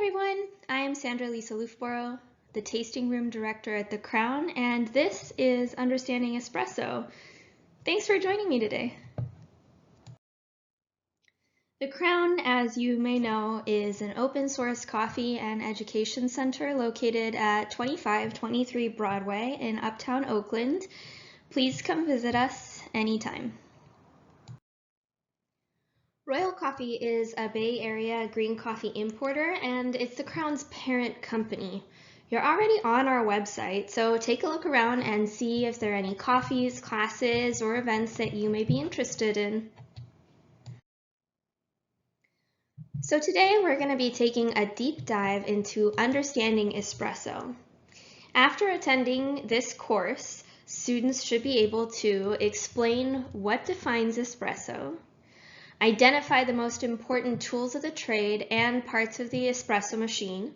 everyone, I am Sandra Elisa Loofbourow, the Tasting Room Director at The Crown, and this is Understanding Espresso. Thanks for joining me today. The Crown, as you may know, is an open source coffee and education center located at 2523 Broadway in Uptown Oakland. Please come visit us anytime. Royal Coffee is a Bay Area green coffee importer, and it's the Crown's parent company. You're already on our website, so take a look around and see if there are any coffees, classes, or events that you may be interested in. So today we're going to be taking a deep dive into understanding espresso. After attending this course, students should be able to explain what defines espresso, identify the most important tools of the trade and parts of the espresso machine,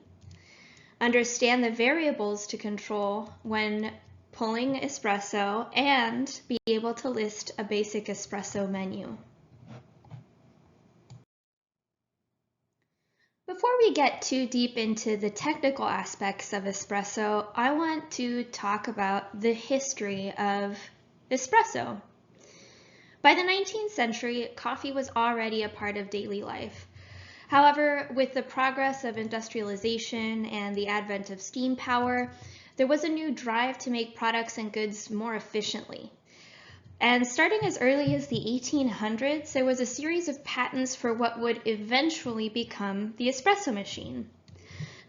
understand the variables to control when pulling espresso, and be able to list a basic espresso menu. Before we get too deep into the technical aspects of espresso, I want to talk about the history of espresso. By the 19th century, coffee was already a part of daily life. However, with the progress of industrialization and the advent of steam power, there was a new drive to make products and goods more efficiently. And starting as early as the 1800s, there was a series of patents for what would eventually become the espresso machine.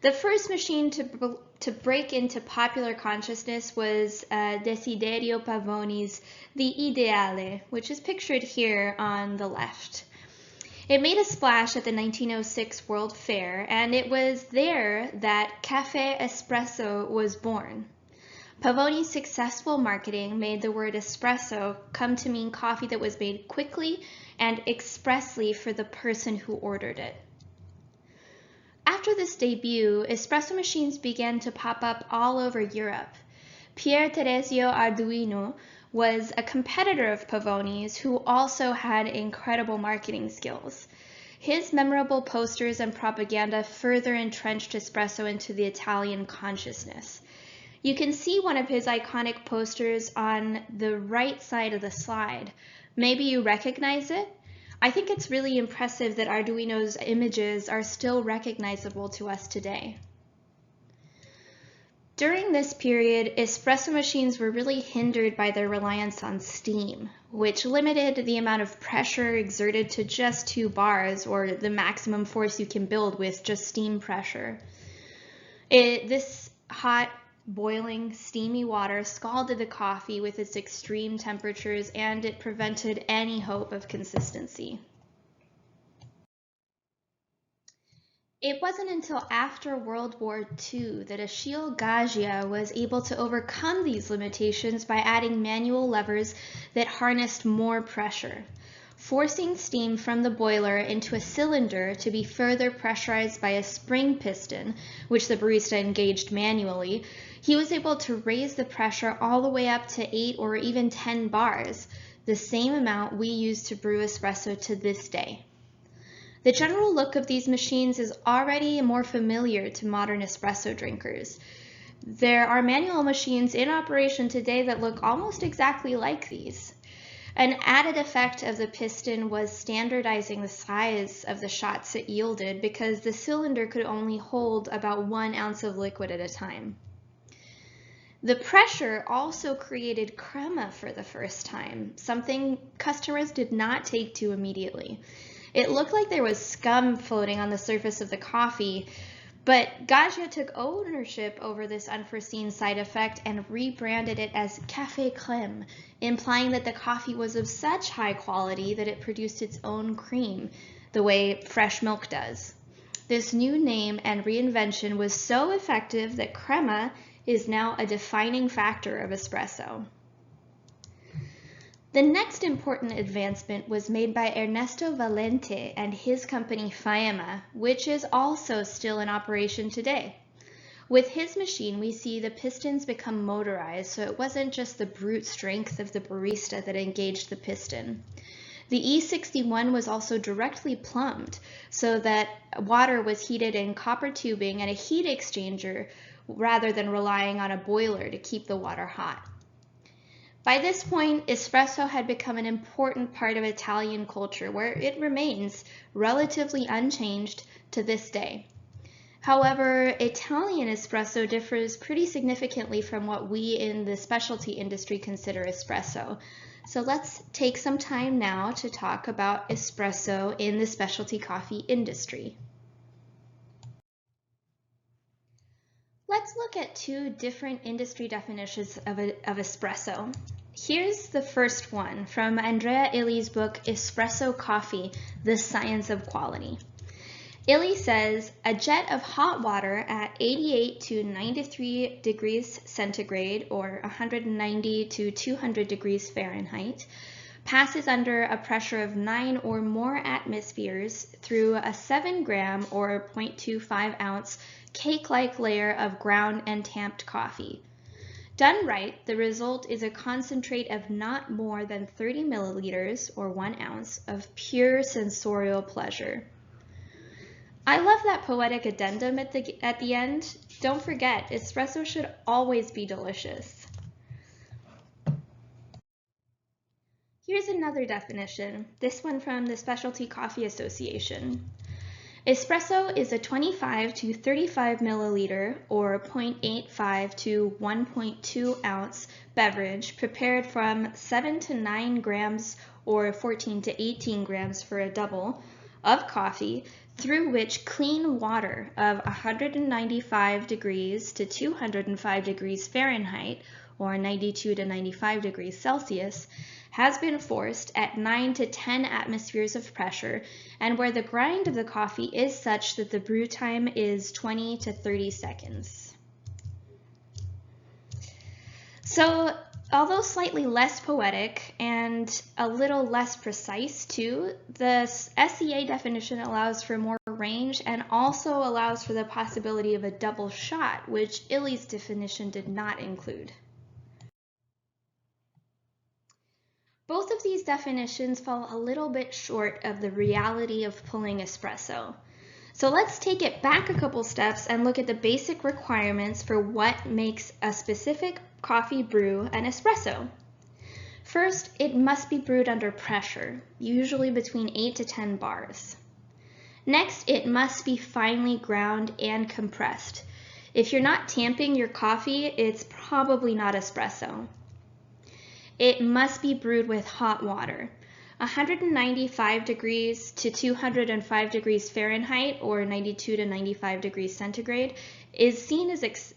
The first machine to break into popular consciousness was Desiderio Pavoni's The Ideale, which is pictured here on the left. It made a splash at the 1906 World Fair, and it was there that Cafe Espresso was born. Pavoni's successful marketing made the word espresso come to mean coffee that was made quickly and expressly for the person who ordered it. After this debut, espresso machines began to pop up all over Europe. Pier Terezio Arduino was a competitor of Pavoni's who also had incredible marketing skills. His memorable posters and propaganda further entrenched espresso into the Italian consciousness. You can see one of his iconic posters on the right side of the slide. Maybe you recognize it? I think it's really impressive that Arduino's images are still recognizable to us today. During this period, espresso machines were really hindered by their reliance on steam, which limited the amount of pressure exerted to just 2 bars, or the maximum force you can build with just steam pressure. This hot, boiling, steamy water scalded the coffee with its extreme temperatures, and it prevented any hope of consistency. It wasn't until after World War II that Achille Gaggia was able to overcome these limitations by adding manual levers that harnessed more pressure, forcing steam from the boiler into a cylinder to be further pressurized by a spring piston, which the barista engaged manually. He was able to raise the pressure all the way up to 8 or even 10 bars, the same amount we use to brew espresso to this day. The general look of these machines is already more familiar to modern espresso drinkers. There are manual machines in operation today that look almost exactly like these. An added effect of the piston was standardizing the size of the shots it yielded because the cylinder could only hold about 1 ounce of liquid at a time. The pressure also created crema for the first time, something customers did not take to immediately. It looked like there was scum floating on the surface of the coffee, but Gaggia took ownership over this unforeseen side effect and rebranded it as Café Crème, implying that the coffee was of such high quality that it produced its own cream, the way fresh milk does. This new name and reinvention was so effective that crema is now a defining factor of espresso. The next important advancement was made by Ernesto Valente and his company Faema, which is also still in operation today. With his machine, we see the pistons become motorized, so it wasn't just the brute strength of the barista that engaged the piston. The E61 was also directly plumbed so that water was heated in copper tubing and a heat exchanger rather than relying on a boiler to keep the water hot. By this point, espresso had become an important part of Italian culture, where it remains relatively unchanged to this day. However, Italian espresso differs pretty significantly from what we in the specialty industry consider espresso. So let's take some time now to talk about espresso in the specialty coffee industry. Let's look at two different industry definitions of espresso. Here's the first one from Sandra Elisa's book, Espresso Coffee, The Science of Quality. Ili says, a jet of hot water at 88 to 93 degrees centigrade or 190 to 200 degrees Fahrenheit passes under a pressure of 9 or more atmospheres through a 7 gram or 0.25 ounce cake-like layer of ground and tamped coffee. Done right, the result is a concentrate of not more than 30 milliliters or 1 ounce of pure sensorial pleasure. I love that poetic addendum at the end. Don't forget, espresso should always be delicious. Here's another definition, this one from the Specialty Coffee Association. Espresso is a 25 to 35 milliliter or 0.85 to 1.2 ounce beverage prepared from 7 to 9 grams or 14 to 18 grams for a double of coffee, through which clean water of 195 degrees to 205 degrees Fahrenheit or 92 to 95 degrees Celsius has been forced at 9 to 10 atmospheres of pressure, and where the grind of the coffee is such that the brew time is 20 to 30 seconds. So, although slightly less poetic and a little less precise too, the SCA definition allows for more range and also allows for the possibility of a double shot, which Ili's definition did not include. Both of these definitions fall a little bit short of the reality of pulling espresso. So let's take it back a couple steps and look at the basic requirements for what makes a specific coffee brew an espresso. First, it must be brewed under pressure, usually between 8 to 10 bars. Next, it must be finely ground and compressed. If you're not tamping your coffee, it's probably not espresso. It must be brewed with hot water. 195 degrees to 205 degrees Fahrenheit or 92 to 95 degrees centigrade is seen as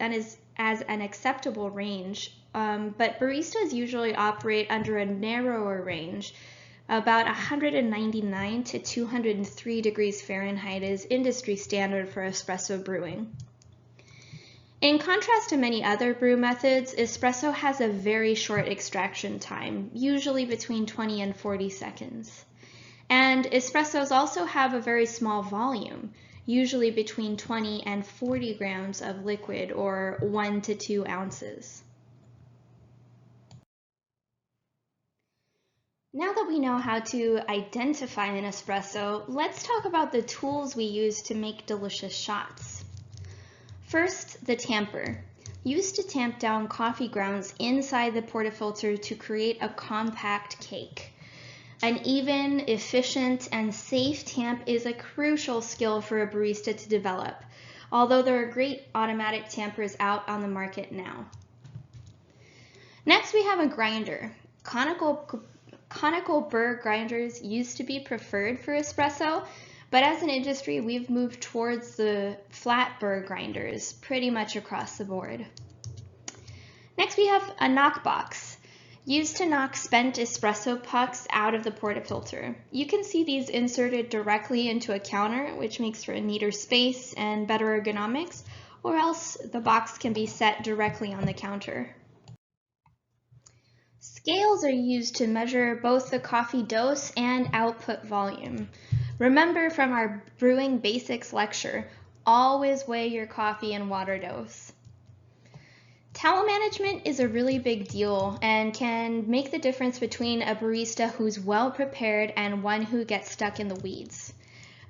an acceptable range, but baristas usually operate under a narrower range. About 199 to 203 degrees Fahrenheit is industry standard for espresso brewing. In contrast to many other brew methods, espresso has a very short extraction time, usually between 20 and 40 seconds. And espressos also have a very small volume, usually between 20 and 40 grams of liquid or 1 to 2 ounces. Now that we know how to identify an espresso, let's talk about the tools we use to make delicious shots. First, the tamper, used to tamp down coffee grounds inside the portafilter to create a compact cake. An even, efficient, and safe tamp is a crucial skill for a barista to develop, although there are great automatic tampers out on the market now. Next, we have a grinder. Conical burr grinders used to be preferred for espresso, but as an industry, we've moved towards the flat burr grinders pretty much across the board. Next, we have a knock box, used to knock spent espresso pucks out of the portafilter. You can see these inserted directly into a counter, which makes for a neater space and better ergonomics, or else the box can be set directly on the counter. Scales are used to measure both the coffee dose and output volume. Remember from our Brewing Basics lecture, always weigh your coffee and water dose. Towel management is a really big deal and can make the difference between a barista who's well prepared and one who gets stuck in the weeds.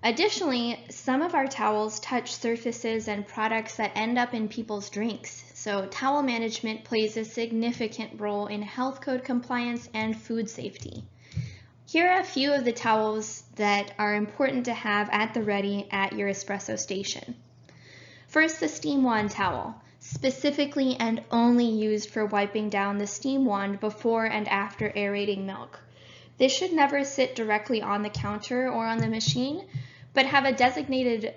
Additionally, some of our towels touch surfaces and products that end up in people's drinks, so towel management plays a significant role in health code compliance and food safety. Here are a few of the towels that are important to have at the ready at your espresso station. First, the steam wand towel, specifically and only used for wiping down the steam wand before and after aerating milk. This should never sit directly on the counter or on the machine, but have a designated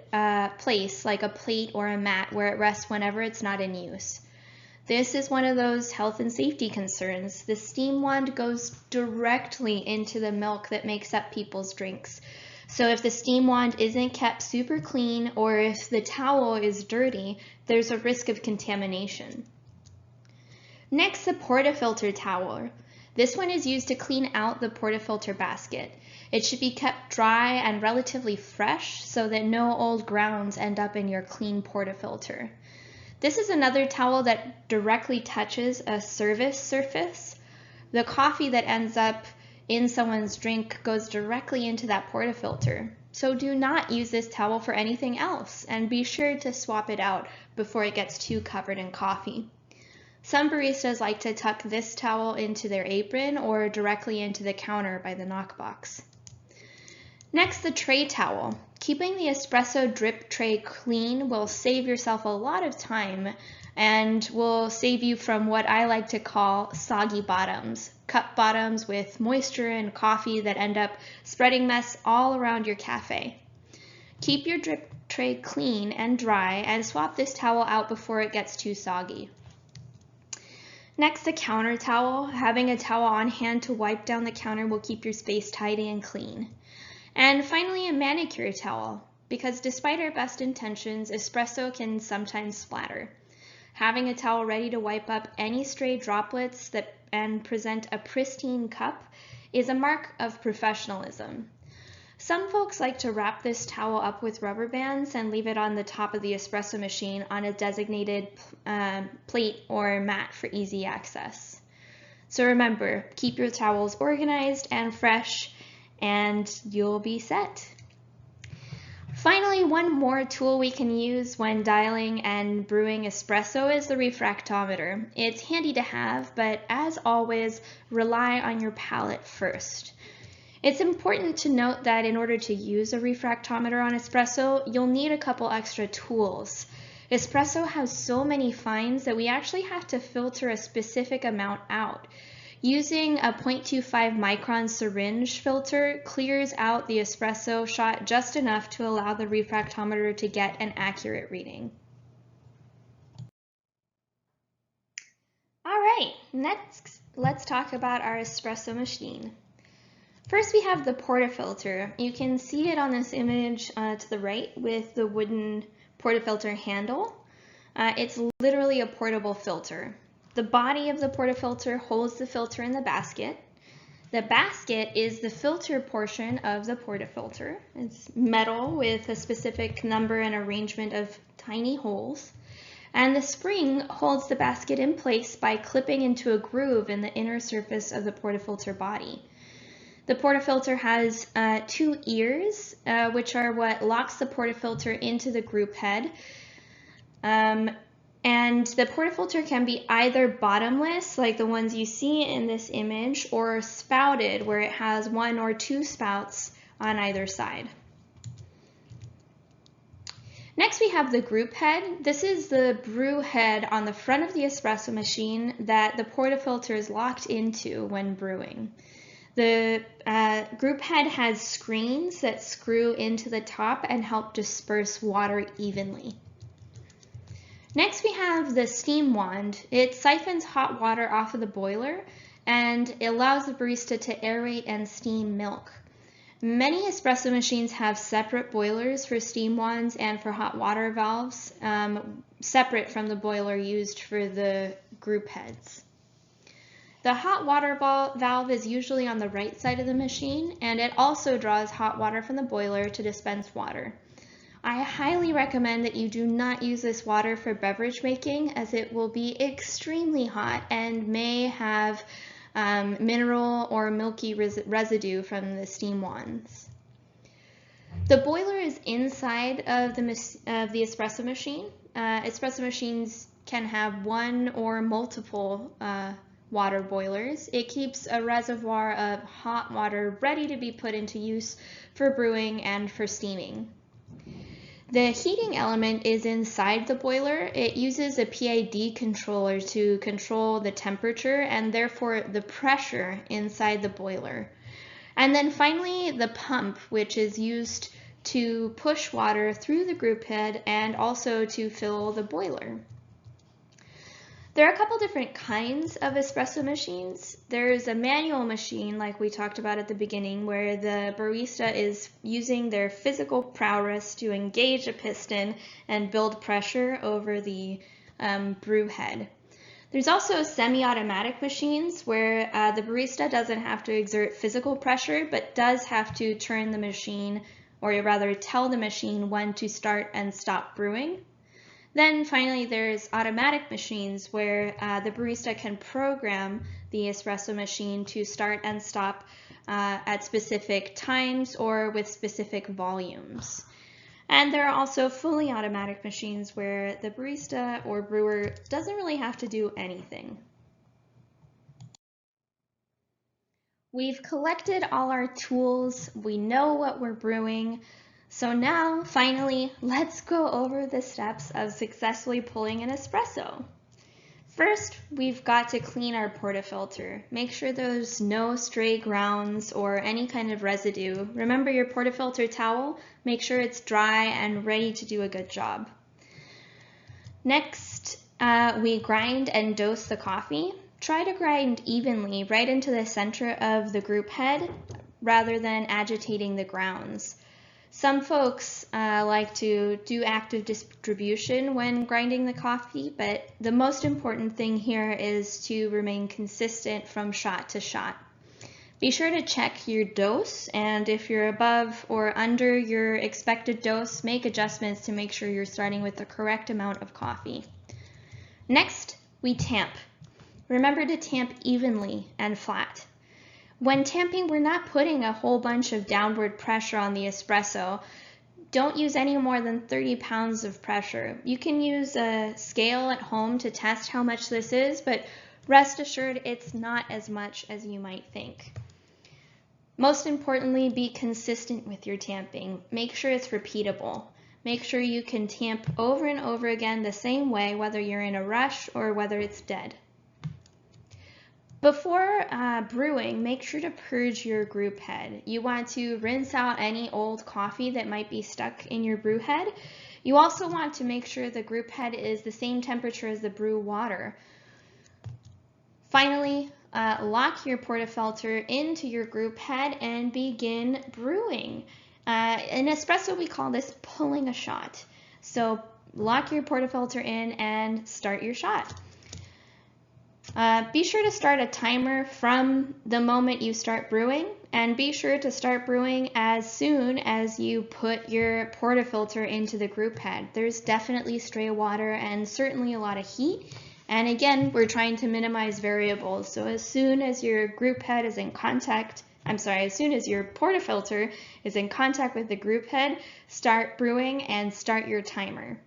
place like a plate or a mat where it rests whenever it's not in use. This is one of those health and safety concerns. The steam wand goes directly into the milk that makes up people's drinks. So if the steam wand isn't kept super clean or if the towel is dirty, there's a risk of contamination. Next, the portafilter towel. This one is used to clean out the portafilter basket. It should be kept dry and relatively fresh so that no old grounds end up in your clean portafilter. This is another towel that directly touches a service surface. The coffee that ends up in someone's drink goes directly into that portafilter. So do not use this towel for anything else and be sure to swap it out before it gets too covered in coffee. Some baristas like to tuck this towel into their apron or directly into the counter by the knockbox. Next, the tray towel. Keeping the espresso drip tray clean will save yourself a lot of time and will save you from what I like to call soggy bottoms, cup bottoms with moisture and coffee that end up spreading mess all around your cafe. Keep your drip tray clean and dry and swap this towel out before it gets too soggy. Next, the counter towel. Having a towel on hand to wipe down the counter will keep your space tidy and clean. And finally, a manicure towel, because despite our best intentions, espresso can sometimes splatter. Having a towel ready to wipe up any stray droplets and present a pristine cup is a mark of professionalism. Some folks like to wrap this towel up with rubber bands and leave it on the top of the espresso machine on a designated plate or mat for easy access. So remember, keep your towels organized and fresh, and you'll be set. Finally, one more tool we can use when dialing and brewing espresso is the refractometer. It's handy to have, but as always, rely on your palate first. It's important to note that in order to use a refractometer on espresso, you'll need a couple extra tools. Espresso has so many fines that we actually have to filter a specific amount out. Using a 0.25 micron syringe filter clears out the espresso shot just enough to allow the refractometer to get an accurate reading. All right, next let's talk about our espresso machine. First, we have the portafilter. You can see it on this image to the right with the wooden portafilter handle. It's literally a portable filter. The body of the portafilter holds the filter in the basket. The basket is the filter portion of the portafilter. It's metal with a specific number and arrangement of tiny holes. And the spring holds the basket in place by clipping into a groove in the inner surface of the portafilter body. The portafilter has two ears, which are what locks the portafilter into the group head. And the portafilter can be either bottomless, like the ones you see in this image, or spouted, where it has one or two spouts on either side. Next, we have the group head. This is the brew head on the front of the espresso machine that the portafilter is locked into when brewing. The group head has screens that screw into the top and help disperse water evenly. Next, we have the steam wand. It siphons hot water off of the boiler and it allows the barista to aerate and steam milk. Many espresso machines have separate boilers for steam wands and for hot water valves, separate from the boiler used for the group heads. The hot water valve is usually on the right side of the machine, and it also draws hot water from the boiler to dispense water. I highly recommend that you do not use this water for beverage making, as it will be extremely hot and may have mineral or milky residue from the steam wands. The boiler is inside of the espresso machine. Espresso machines can have one or multiple water boilers. It keeps a reservoir of hot water ready to be put into use for brewing and for steaming. The heating element is inside the boiler. It uses a PID controller to control the temperature and therefore the pressure inside the boiler. And then finally, the pump, which is used to push water through the group head and also to fill the boiler. There are a couple different kinds of espresso machines. There's a manual machine, like we talked about at the beginning, where the barista is using their physical prowess to engage a piston and build pressure over the brew head. There's also semi-automatic machines where the barista doesn't have to exert physical pressure, but does have to turn the machine, or rather tell the machine when to start and stop brewing. Then finally, there's automatic machines where the barista can program the espresso machine to start and stop at specific times or with specific volumes. And there are also fully automatic machines where the barista or brewer doesn't really have to do anything. We've collected all our tools, we know what we're brewing, so now, finally, let's go over the steps of successfully pulling an espresso. First, we've got to clean our portafilter. Make sure there's no stray grounds or any kind of residue. Remember your portafilter towel? Make sure it's dry and ready to do a good job. Next, we grind and dose the coffee. Try to grind evenly right into the center of the group head rather than agitating the grounds. Some folks like to do active distribution when grinding the coffee, but the most important thing here is to remain consistent from shot to shot. Be sure to check your dose, and if you're above or under your expected dose, make adjustments to make sure you're starting with the correct amount of coffee. Next, we tamp. Remember to tamp evenly and flat. When tamping, we're not putting a whole bunch of downward pressure on the espresso. Don't use any more than 30 pounds of pressure. You can use a scale at home to test how much this is, but rest assured it's not as much as you might think. Most importantly, be consistent with your tamping. Make sure it's repeatable. Make sure you can tamp over and over again the same way, whether you're in a rush or whether it's dead. Before brewing, make sure to purge your group head. You want to rinse out any old coffee that might be stuck in your brew head. You also want to make sure the group head is the same temperature as the brew water. Finally, lock your portafilter into your group head and begin brewing. In espresso, we call this pulling a shot. So lock your portafilter in and start your shot. Be sure to start a timer from the moment you start brewing, and be sure to start brewing as soon as you put your portafilter into the group head. There's definitely stray water and certainly a lot of heat, and again, we're trying to minimize variables. So as soon as your group head is in contact, as soon as your portafilter is in contact with the group head, start brewing and start your timer.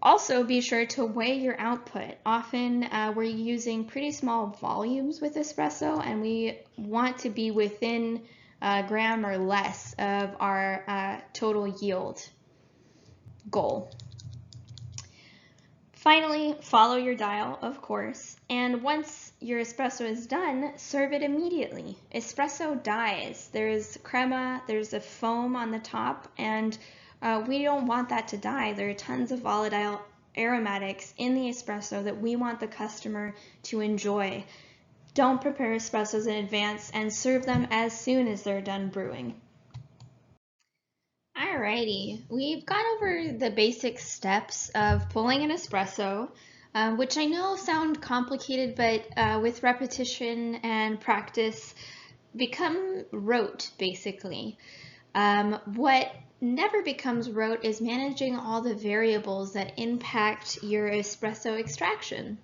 Also, be sure to weigh your output. Often we're using pretty small volumes with espresso, and we want to be within a gram or less of our total yield goal. Finally, follow your dial, of course, and once your espresso is done, serve it immediately. Espresso dies. There's crema, there's a foam on the top, and we don't want that to die. There are tons of volatile aromatics in the espresso that we want the customer to enjoy. Don't prepare espressos in advance and serve them as soon as they're done brewing. Alrighty, we've gone over the basic steps of pulling an espresso, which I know sound complicated, but with repetition and practice become rote, basically. What never becomes rote is managing all the variables that impact your espresso extraction.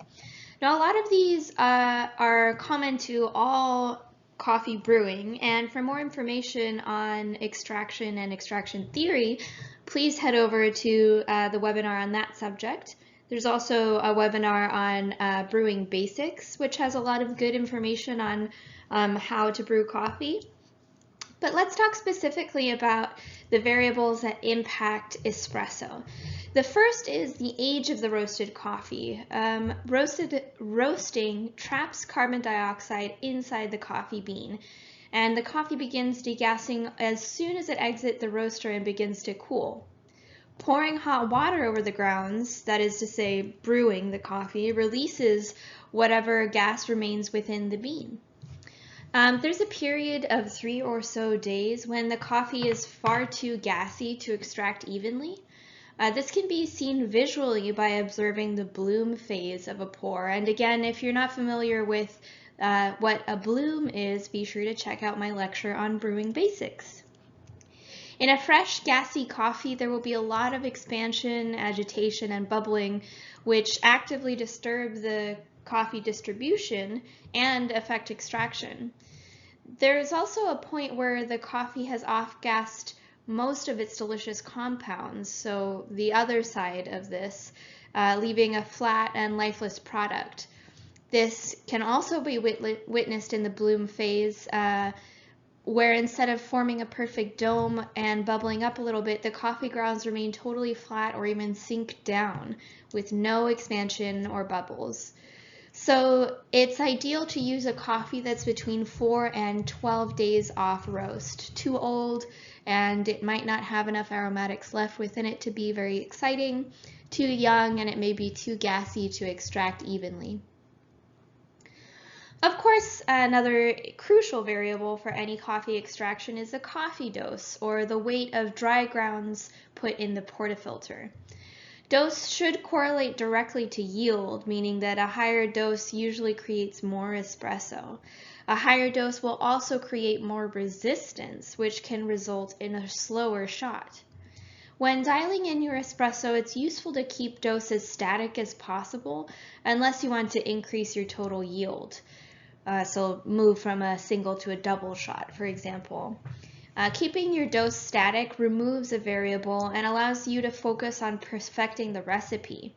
Now, a lot of these are common to all coffee brewing, and for more information on extraction and extraction theory, please head over to the webinar on that subject. There's also a webinar on brewing basics, which has a lot of good information on how to brew coffee. But let's talk specifically about the variables that impact espresso. The first is the age of the roasted coffee. Roasting traps carbon dioxide inside the coffee bean, and the coffee begins degassing as soon as it exits the roaster and begins to cool. Pouring hot water over the grounds, that is to say brewing the coffee, releases whatever gas remains within the bean. There's a period of 3 or so days when the coffee is far too gassy to extract evenly. This can be seen visually by observing the bloom phase of a pour. And again, if you're not familiar with what a bloom is, be sure to check out my lecture on brewing basics. In a fresh, gassy coffee, there will be a lot of expansion, agitation, and bubbling, which actively disturb the coffee distribution and affect extraction. There's also a point where the coffee has off-gassed most of its delicious compounds, so the other side of this, leaving a flat and lifeless product. This can also be witnessed in the bloom phase, where instead of forming a perfect dome and bubbling up a little bit, the coffee grounds remain totally flat or even sink down with no expansion or bubbles. So it's ideal to use a coffee that's between 4 and 12 days off roast. Too old and it might not have enough aromatics left within it to be very exciting. Too young and it may be too gassy to extract evenly. Of course, another crucial variable for any coffee extraction is the coffee dose, or the weight of dry grounds put in the portafilter. Dose should correlate directly to yield, meaning that a higher dose usually creates more espresso. A higher dose will also create more resistance, which can result in a slower shot. When dialing in your espresso, it's useful to keep dose as static as possible, unless you want to increase your total yield. So move from a single to a double shot, for example. Keeping your dose static removes a variable and allows you to focus on perfecting the recipe.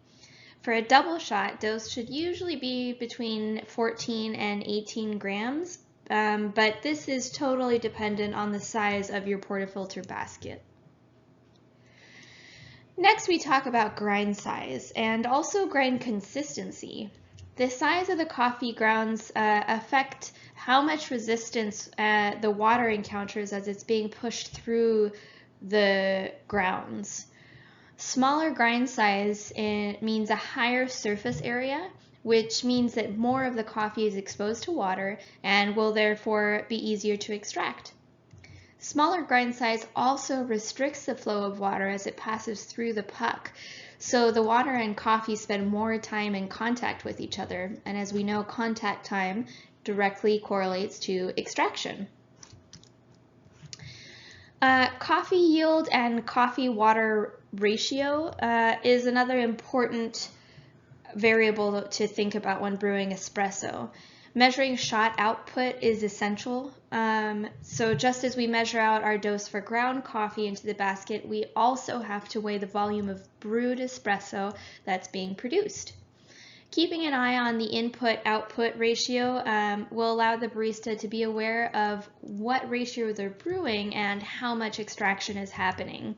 For a double shot, dose should usually be between 14 and 18 grams, but this is totally dependent on the size of your portafilter basket. Next, we talk about grind size and also grind consistency. The size of the coffee grounds affect how much resistance the water encounters as it's being pushed through the grounds. Smaller grind size means a higher surface area, which means that more of the coffee is exposed to water and will therefore be easier to extract. Smaller grind size also restricts the flow of water as it passes through the puck. So the water and coffee spend more time in contact with each other, and as we know, contact time directly correlates to extraction. Coffee yield and coffee-water ratio is another important variable to think about when brewing espresso. Measuring shot output is essential. So just as we measure out our dose for ground coffee into the basket, we also have to weigh the volume of brewed espresso that's being produced. Keeping an eye on the input-output ratio will allow the barista to be aware of what ratio they're brewing and how much extraction is happening.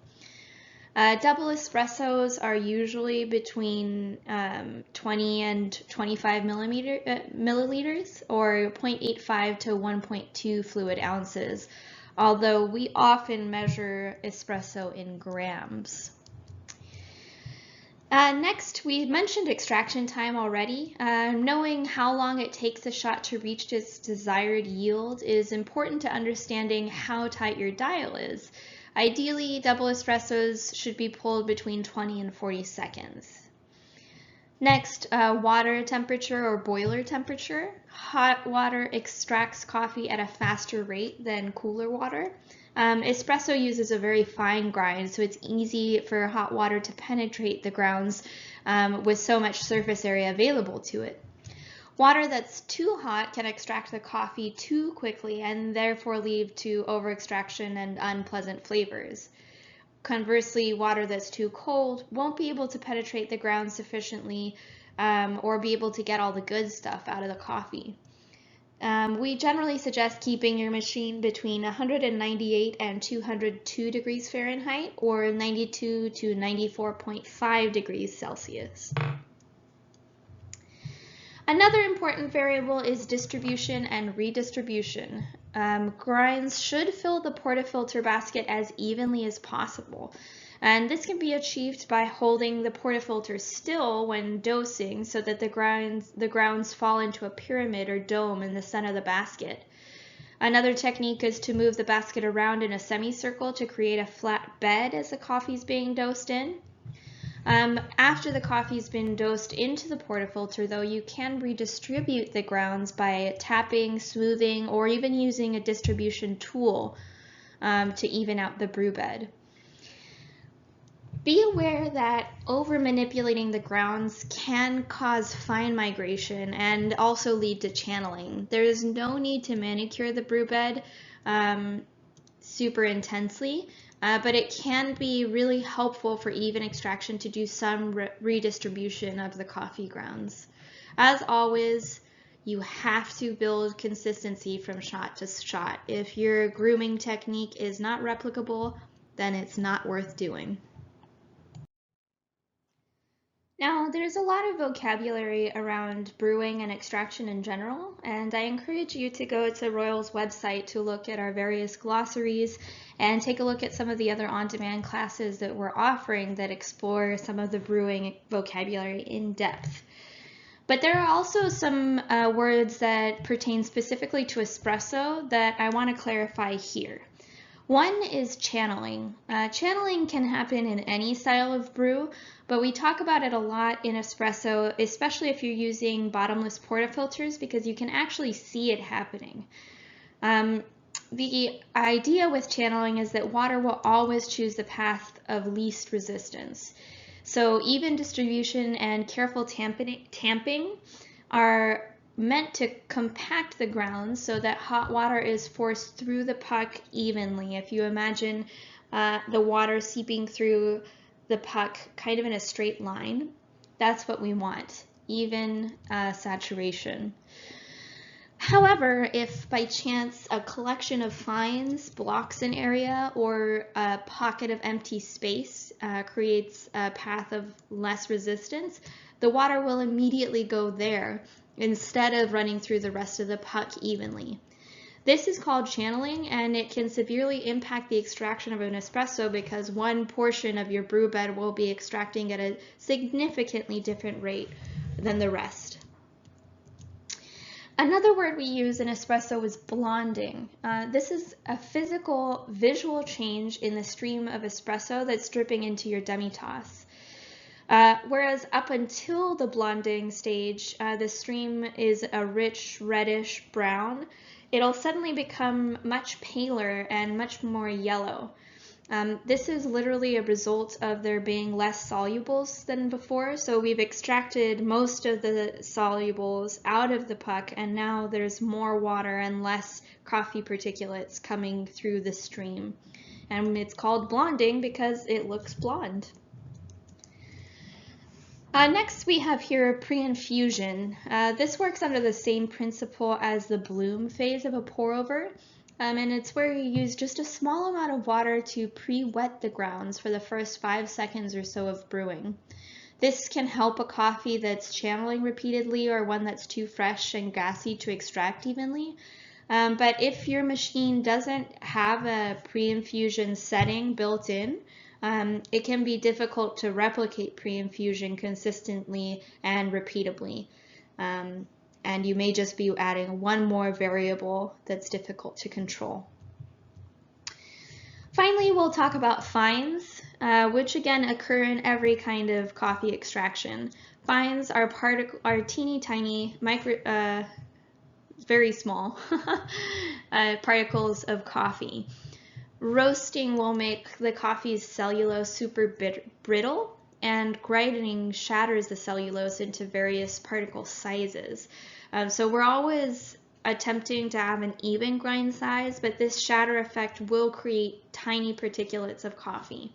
Double espressos are usually between 20 and 25 milliliters, or 0.85 to 1.2 fluid ounces, although we often measure espresso in grams. Next, we mentioned extraction time already. Knowing how long it takes a shot to reach its desired yield is important to understanding how tight your dial is. Ideally, double espressos should be pulled between 20 and 40 seconds. Next, water temperature or boiler temperature. Hot water extracts coffee at a faster rate than cooler water. Espresso uses a very fine grind, so it's easy for hot water to penetrate the grounds with so much surface area available to it. Water that's too hot can extract the coffee too quickly and therefore lead to over-extraction and unpleasant flavors. Conversely, water that's too cold won't be able to penetrate the ground sufficiently or be able to get all the good stuff out of the coffee. We generally suggest keeping your machine between 198 and 202 degrees Fahrenheit or 92 to 94.5 degrees Celsius. Another important variable is distribution and redistribution. Grinds should fill the portafilter basket as evenly as possible. And this can be achieved by holding the portafilter still when dosing so that the grounds fall into a pyramid or dome in the center of the basket. Another technique is to move the basket around in a semicircle to create a flat bed as the coffee is being dosed in. After the coffee's been dosed into the portafilter, though, you can redistribute the grounds by tapping, smoothing, or even using a distribution tool to even out the brew bed. Be aware that over-manipulating the grounds can cause fine migration and also lead to channeling. There is no need to manicure the brew bed super intensely. But it can be really helpful for even extraction to do some redistribution of the coffee grounds. As always, you have to build consistency from shot to shot. If your grooming technique is not replicable, then it's not worth doing. Now, there's a lot of vocabulary around brewing and extraction in general, and I encourage you to go to Royal's website to look at our various glossaries and take a look at some of the other on-demand classes that we're offering that explore some of the brewing vocabulary in depth. But there are also some words that pertain specifically to espresso that I want to clarify here. One is channeling. Channeling can happen in any style of brew, but we talk about it a lot in espresso, especially if you're using bottomless portafilters, because you can actually see it happening. The idea with channeling is that water will always choose the path of least resistance. So even distribution and careful tamping are meant to compact the grounds so that hot water is forced through the puck evenly. If you imagine the water seeping through the puck kind of in a straight line, that's what we want, even saturation. However, if by chance a collection of fines blocks an area or a pocket of empty space creates a path of less resistance, the water will immediately go there instead of running through the rest of the puck evenly. This is called channeling, and it can severely impact the extraction of an espresso because one portion of your brew bed will be extracting at a significantly different rate than the rest. Another word we use in espresso is blonding. This is a physical, visual change in the stream of espresso that's dripping into your demi-tasse. Whereas up until the blonding stage, the stream is a rich reddish brown, it'll suddenly become much paler and much more yellow. This is literally a result of there being less solubles than before, so we've extracted most of the solubles out of the puck, and now there's more water and less coffee particulates coming through the stream. And it's called blonding because it looks blonde. Next we have here pre-infusion. This works under the same principle as the bloom phase of a pour-over, and it's where you use just a small amount of water to pre-wet the grounds for the first 5 seconds or so of brewing. This can help a coffee that's channeling repeatedly or one that's too fresh and gassy to extract evenly. But if your machine doesn't have a pre-infusion setting built in, it can be difficult to replicate pre-infusion consistently and repeatably. And you may just be adding one more variable that's difficult to control. Finally, we'll talk about fines. which again occur in every kind of coffee extraction. Fines are teeny tiny, very small particles of coffee. Roasting will make the coffee's cellulose super brittle, and grinding shatters the cellulose into various particle sizes. So we're always attempting to have an even grind size, but this shatter effect will create tiny particulates of coffee,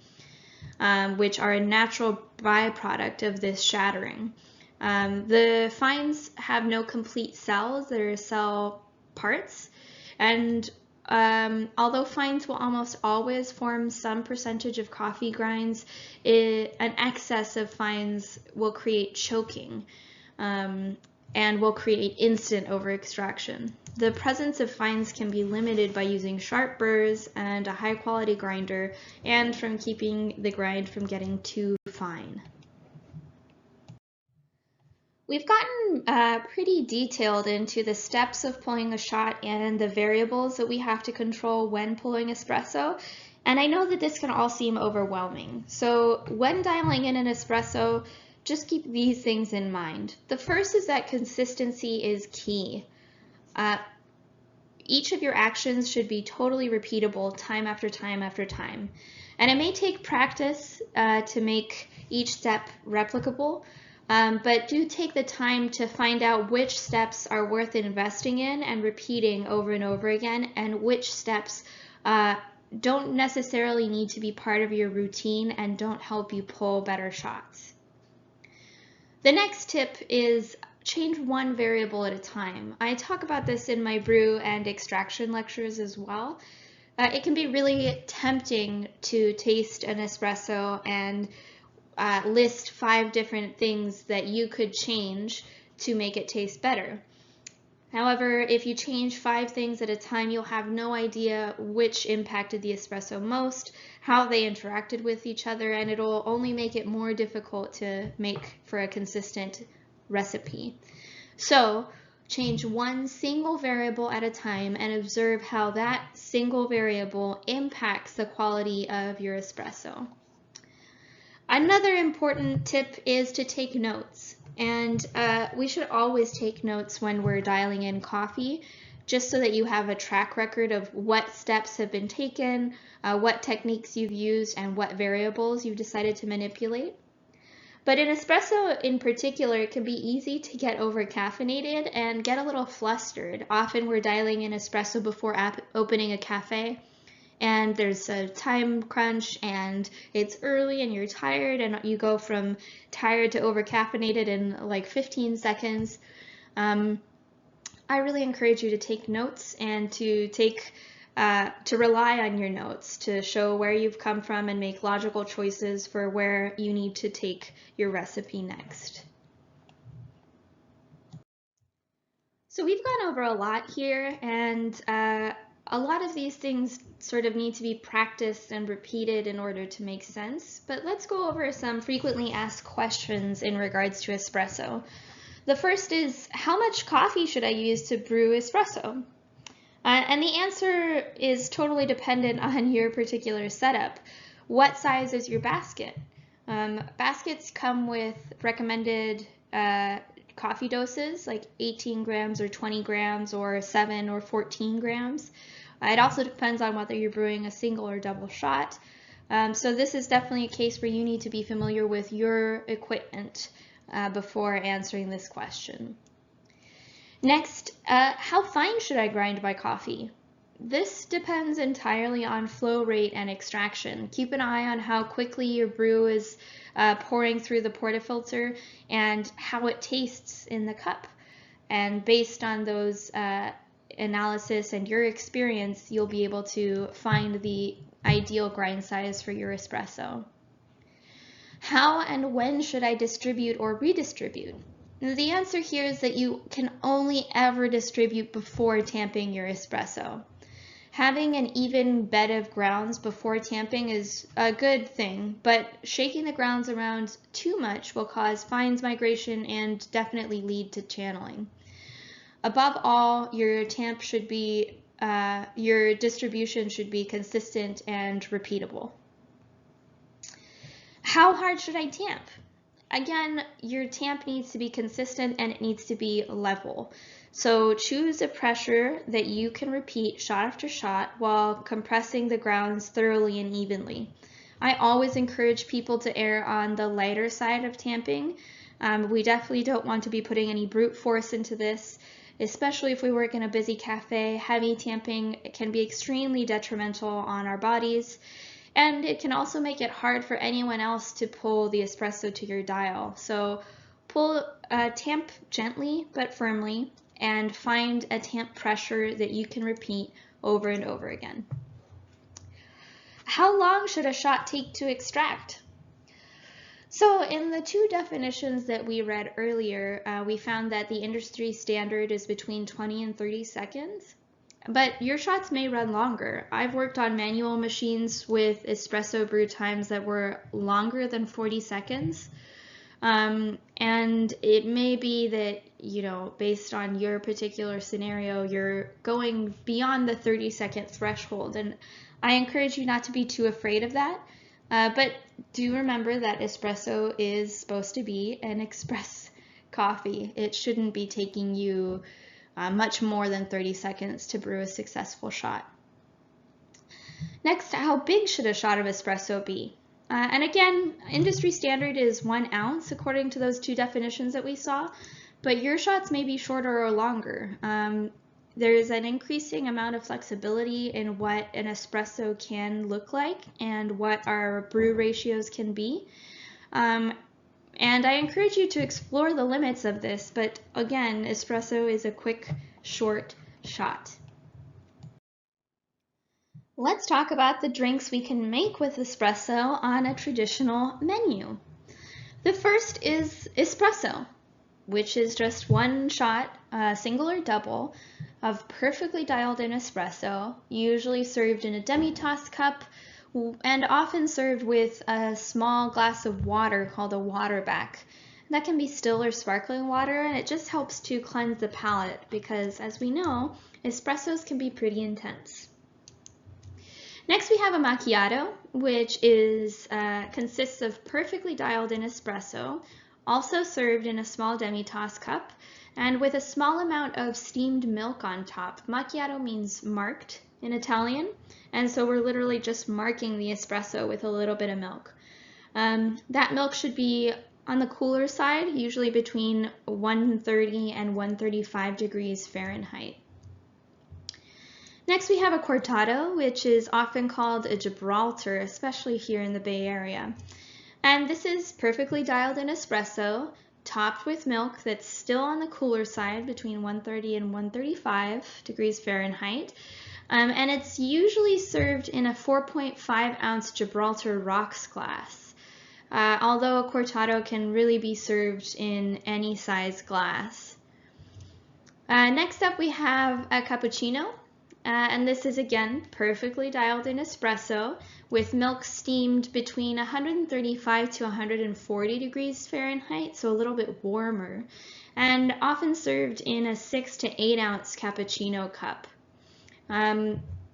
which are a natural byproduct of this shattering. The fines have no complete cells, they're cell parts, and although fines will almost always form some percentage of coffee grinds, an excess of fines will create choking and will create instant over-extraction. The presence of fines can be limited by using sharp burrs and a high-quality grinder, and from keeping the grind from getting too fine. We've gotten pretty detailed into the steps of pulling a shot and the variables that we have to control when pulling espresso, and I know that this can all seem overwhelming. So when dialing in an espresso, just keep these things in mind. The first is that consistency is key. Each of your actions should be totally repeatable time after time after time. And it may take practice to make each step replicable, but do take the time to find out which steps are worth investing in and repeating over and over again, and which steps don't necessarily need to be part of your routine and don't help you pull better shots. The next tip is change one variable at a time. I talk about this in my brew and extraction lectures as well. It can be really tempting to taste an espresso and list 5 different things that you could change to make it taste better. However, if you change 5 things at a time, you'll have no idea which impacted the espresso most, how they interacted with each other, and it'll only make it more difficult to make for a consistent recipe. So change one single variable at a time and observe how that single variable impacts the quality of your espresso. Another important tip is to take notes, and we should always take notes when we're dialing in coffee, just so that you have a track record of what steps have been taken, what techniques you've used, and what variables you've decided to manipulate. But in espresso in particular, it can be easy to get over-caffeinated and get a little flustered. Often we're dialing in espresso before opening a cafe, and there's a time crunch and it's early and you're tired, and you go from tired to over-caffeinated in like 15 seconds. I really encourage you to take notes and to rely on your notes to show where you've come from and make logical choices for where you need to take your recipe next. So we've gone over a lot here, and a lot of these things sort of need to be practiced and repeated in order to make sense, but let's go over some frequently asked questions in regards to espresso. The first is, how much coffee should I use to brew espresso? And the answer is totally dependent on your particular setup. What size is your basket? Baskets come with recommended coffee doses, like 18 grams or 20 grams or 7 or 14 grams. It also depends on whether you're brewing a single or double shot. So this is definitely a case where you need to be familiar with your equipment before answering this question. Next, how fine should I grind my coffee? This depends entirely on flow rate and extraction. Keep an eye on how quickly your brew is pouring through the portafilter and how it tastes in the cup. And based on those analysis and your experience, you'll be able to find the ideal grind size for your espresso. How and when should I distribute or redistribute? The answer here is that you can only ever distribute before tamping your espresso. Having an even bed of grounds before tamping is a good thing, but shaking the grounds around too much will cause fines migration and definitely lead to channeling. Above all, your distribution should be consistent and repeatable. How hard should I tamp? Again, your tamp needs to be consistent and it needs to be level. So choose a pressure that you can repeat shot after shot while compressing the grounds thoroughly and evenly. I always encourage people to err on the lighter side of tamping. We definitely don't want to be putting any brute force into this, especially if we work in a busy cafe. Heavy tamping can be extremely detrimental on our bodies. And it can also make it hard for anyone else to pull the espresso to your dial. So tamp gently but firmly and find a tamp pressure that you can repeat over and over again. How long should a shot take to extract? So in the two definitions that we read earlier, we found that the industry standard is between 20 and 30 seconds. But your shots may run longer. I've worked on manual machines with espresso brew times that were longer than 40 seconds. And it may be that, based on your particular scenario, you're going beyond the 30-second threshold. And I encourage you not to be too afraid of that. But do remember that espresso is supposed to be an express coffee. It shouldn't be taking you much more than 30 seconds to brew a successful shot. Next, how big should a shot of espresso be? And again, industry standard is 1 ounce according to those two definitions that we saw, but your shots may be shorter or longer. There's an increasing amount of flexibility in what an espresso can look like and what our brew ratios can be. And I encourage you to explore the limits of this, but again, espresso is a quick, short shot. Let's talk about the drinks we can make with espresso on a traditional menu. The first is espresso, which is just 1 shot, single or double, of perfectly dialed in espresso, usually served in a demi-tasse cup, and often served with a small glass of water called a waterback. That can be still or sparkling water, and it just helps to cleanse the palate because, as we know, espressos can be pretty intense. Next, we have a macchiato, which consists of perfectly dialed in espresso, also served in a small demi-tasse cup, and with a small amount of steamed milk on top. Macchiato means marked in Italian, and so we're literally just marking the espresso with a little bit of milk. That milk should be on the cooler side, usually between 130 and 135 degrees Fahrenheit. Next we have a cortado, which is often called a Gibraltar, especially here in the Bay Area. And this is perfectly dialed in espresso, topped with milk that's still on the cooler side between 130 and 135 degrees Fahrenheit. And it's usually served in a 4.5 ounce Gibraltar rocks glass, although a cortado can really be served in any size glass. Next up we have a cappuccino, and this is again perfectly dialed in espresso with milk steamed between 135 to 140 degrees Fahrenheit, so a little bit warmer, and often served in a 6 to 8 ounce cappuccino cup.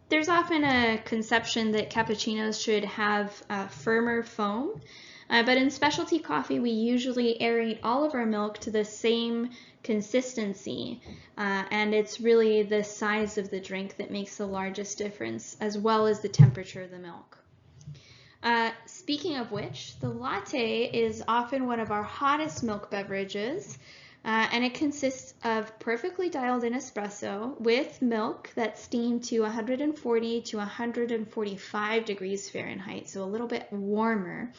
There's often a conception that cappuccinos should have firmer foam, but in specialty coffee we usually aerate all of our milk to the same consistency, and it's really the size of the drink that makes the largest difference, as well as the temperature of the milk. Speaking of which, the latte is often one of our hottest milk beverages, and it consists of perfectly dialed in espresso with milk that's steamed to 140 to 145 degrees Fahrenheit, so a little bit warmer,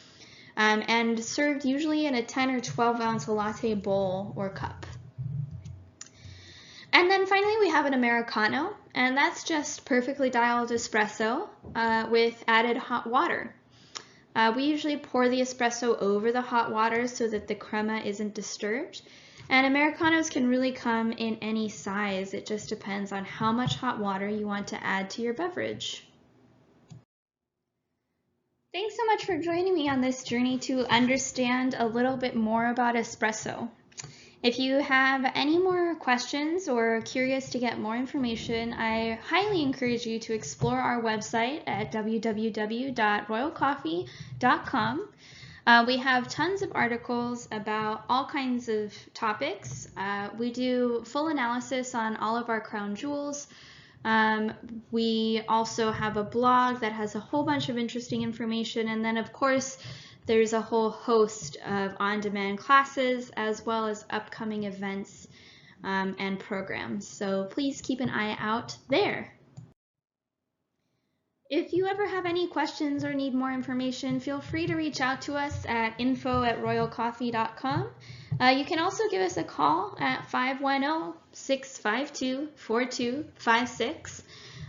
and served usually in a 10 or 12 ounce latte bowl or cup. And then finally we have an Americano, and that's just perfectly dialed espresso with added hot water. We usually pour the espresso over the hot water so that the crema isn't disturbed. And Americanos can really come in any size. It just depends on how much hot water you want to add to your beverage. Thanks so much for joining me on this journey to understand a little bit more about espresso. If you have any more questions or are curious to get more information, I highly encourage you to explore our website at www.royalcoffee.com. We have tons of articles about all kinds of topics. We do full analysis on all of our crown jewels. We also have a blog that has a whole bunch of interesting information, and then of course there's a whole host of on-demand classes as well as upcoming events and programs. So please keep an eye out there. If you ever have any questions or need more information, feel free to reach out to us at info@royalcoffee.com. You can also give us a call at 510-652-4256.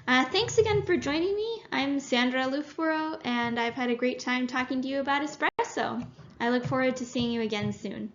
Thanks again for joining me. I'm Sandra Loofbourow, and I've had a great time talking to you about espresso. I look forward to seeing you again soon.